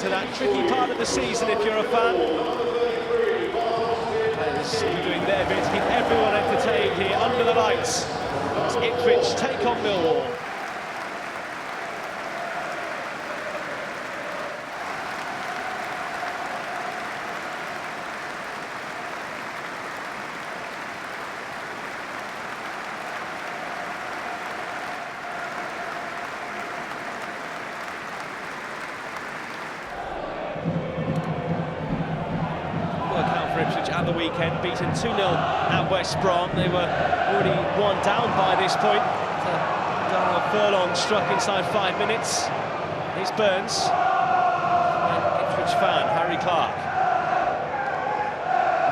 into that tricky part of the season if you're a fan. Players will be doing their bit to keep everyone entertained here under the lights as Ipswich take on Millwall. Ipswich at the weekend, beaten 2-0 at West Brom. They were already 1 down by this point. Darrell Furlong struck inside 5 minutes. Here's Burns, and Ipswich fan Harry Clark.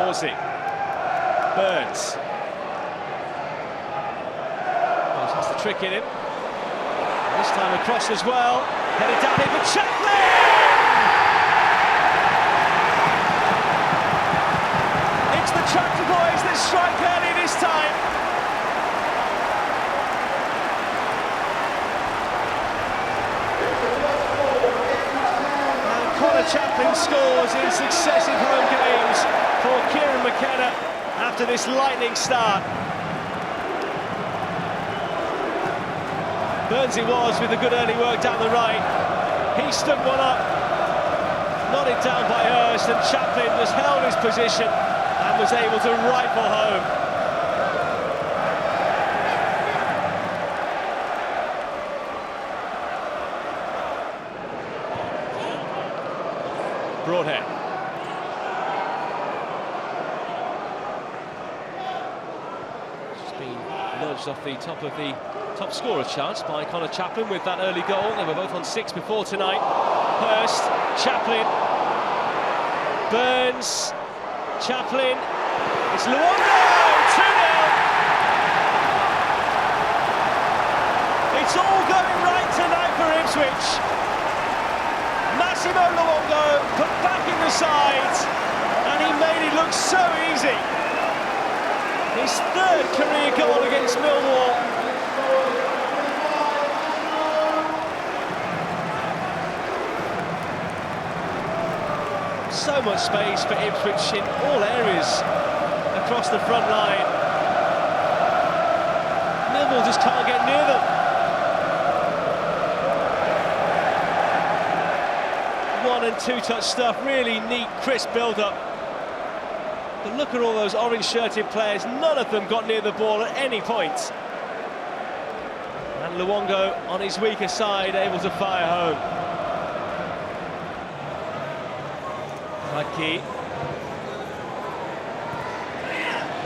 Morsey, Burns. Well, has the trick in him. This time across as well. Headed down in for Chaplin! The Tractor Boys that strike early this time. And Connor Chaplin scores in successive home games for Kieran McKenna after this lightning start. Burns it was with a good early work down the right. He stood one up, nodded down by Hurst, and Chaplin just held his position and was able to rifle home. Broadhead. Just been nudged off the top of the top scorer chart by Connor Chaplin with that early goal. They were both on 6 before tonight. Hurst, Chaplin, Burns, Chaplin, it's Luongo, 2-0! It's all going right tonight for Ipswich. Massimo Luongo put back in the sides, and he made it look so easy. His 3rd career goal against Millwall. So much space for Ipswich in all areas across the front line. Millwall just can't get near them. 1 and 2 touch stuff, really neat, crisp build-up. But look at all those orange-shirted players, none of them got near the ball at any point. And Luongo on his weaker side, able to fire home. Key.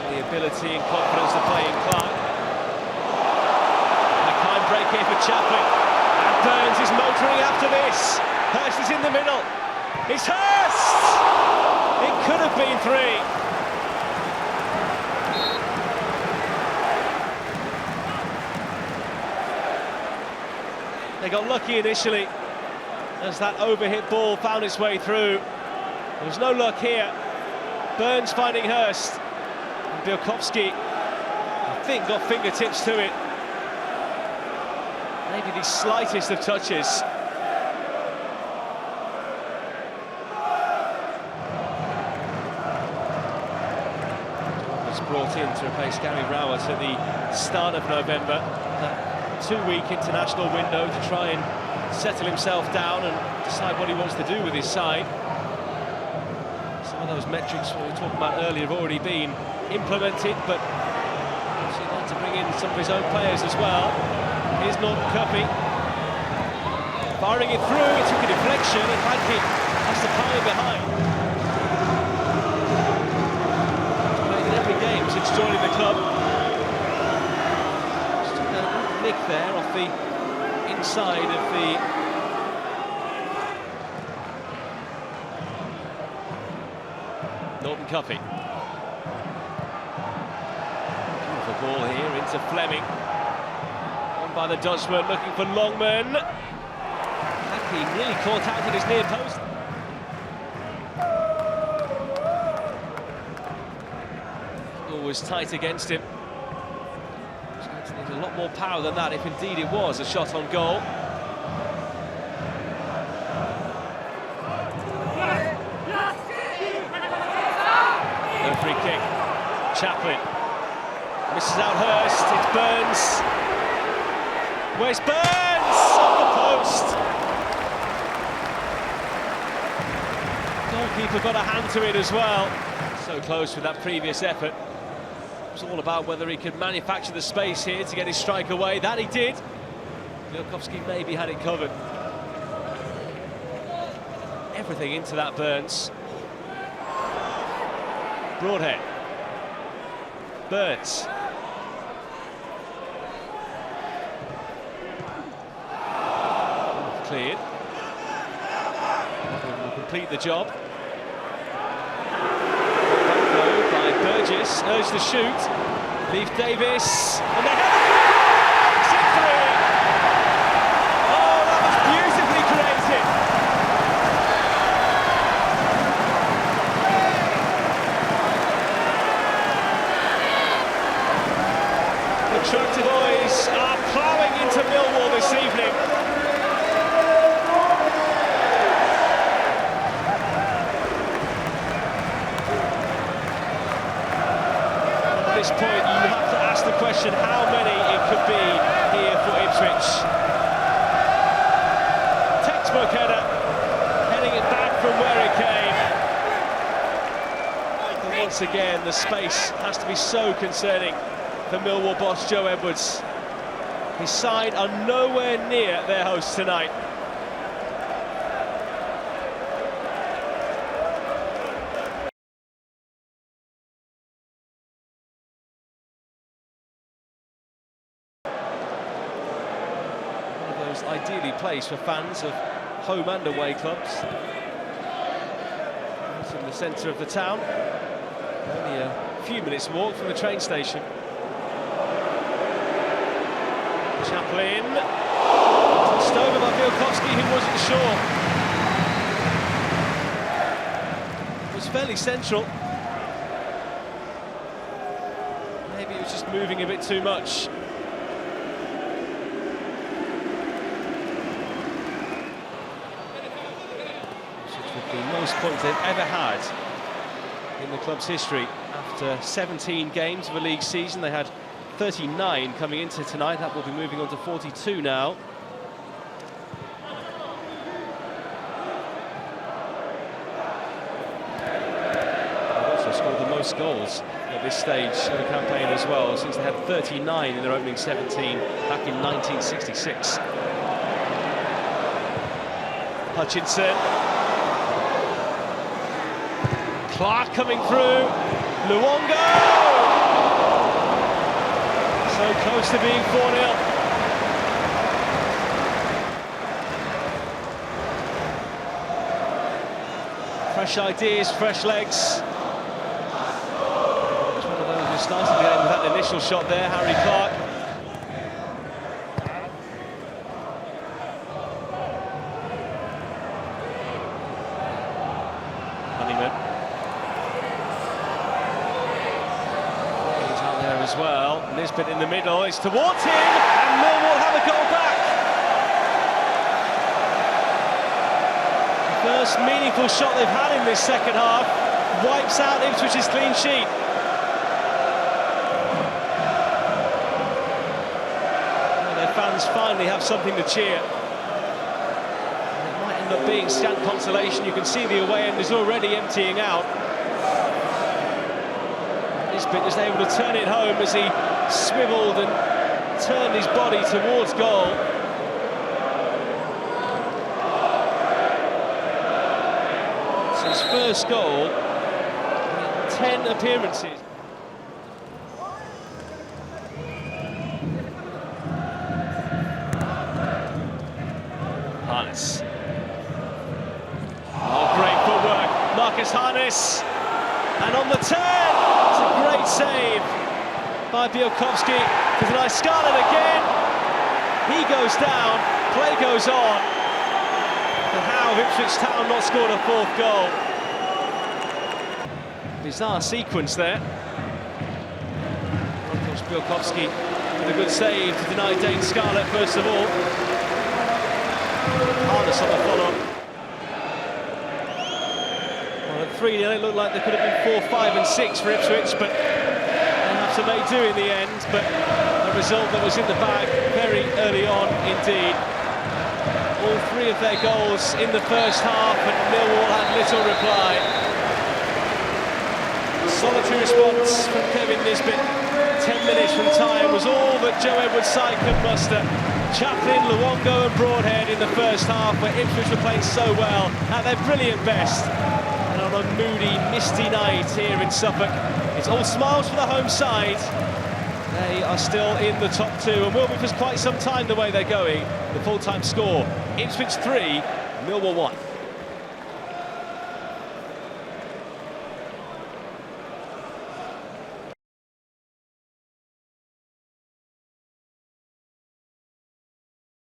The ability and confidence to play in Clark. And a kind break here for Chaplin. And Burns is motoring after this. Hurst is in the middle. It's Hurst! It could have been 3. They got lucky initially as that overhit ball found its way through. There was no luck here. Burns finding Hurst. And Bielkowski, I think, got fingertips to it. Maybe the slightest of touches. Was brought in to replace Gary Rowett at the start of November. That 2-week international window to try and settle himself down and decide what he wants to do with his side. Some of those metrics we were talking about earlier have already been implemented, but he'd like to bring in some of his own players as well. Here's Norton Cuffy, firing it through. It took a deflection, and Hadke has to pile behind. He's played in every game since joining the club. Just took a nick there off the inside of the Norton Cuffy. Beautiful ball here into Fleming. On by the Dutchman, looking for Longman. Hadke nearly caught out at his near post. Always tight against him. Needs a lot more power than that, if indeed it was a shot on goal. Chaplin. Misses out Hurst, it's Burns. Where's Burns? Off the post. Goalkeeper got a hand to it as well. So close with that previous effort. It was all about whether he could manufacture the space here to get his strike away. That he did. Bielkowski maybe had it covered. Everything into that Burns. Broadhead. Burns. Cleared. Will complete the job. By Burgess, urged the shoot. Leaf Davis. And they have it! Oh, that was beautifully created. The Tractor boys are ploughing into Millwall this evening. At this point, you have to ask the question how many it could be here for Ipswich. Textbook header, heading it back from where it came. And once again, the space has to be so concerning for Millwall boss Joe Edwards. His side are nowhere near their hosts tonight. Ideally placed for fans of home and away clubs. It's in the centre of the town, only a few minutes walk from the train station. Chaplin, touched over by Bielkowski, who wasn't sure. It was fairly central. Maybe it was just moving a bit too much. The most points they've ever had in the club's history. After 17 games of a league season, they had 39 coming into tonight. That will be moving on to 42 now. They've also scored the most goals at this stage of the campaign as well, since they had 39 in their opening 17 back in 1966. Hutchinson. Clark coming through, Luongo! So close to being 4-0. Fresh ideas, fresh legs. It's one of those who started the game with that initial shot there, Harry Clark. As well, Nisbet in the middle, it's towards him, and Millwall have a goal back. The first meaningful shot they've had in this second half wipes out Ipswich's clean sheet. Well, their fans finally have something to cheer. And it might end up being scant consolation. You can see the away end is already emptying out. Nisbet was able to turn it home as he swivelled and turned his body towards goal. It's his first goal in 10 appearances. Harness. Oh, great footwork. Marcus Harness. And on the turn, it's a great save by Bielkowski. There's an Scarlett again. He goes down, play goes on. And how have Ipswich Town not scored a fourth goal? Bizarre sequence there. Of course, Bielkowski with a good save to deny Dane Scarlett first of all. Harness on the follow-up. 3-0, it looked like there could have been 4, 5 and 6 for Ipswich, but to make do in the end, but a result that was in the bag very early on indeed. All three of their goals in the first half, and Millwall had little reply. Solitary response from Kevin Nisbet. 10 minutes from time was all that Joe Edwards-Side could muster. Chaplin, Luongo and Broadhead in the first half, where Ipswich were playing so well at their brilliant best. And on a moody, misty night here in Suffolk, it's all smiles for the home side. They are still in the top two and will be for quite some time the way they're going. The full-time score, Ipswich 3, Millwall 1.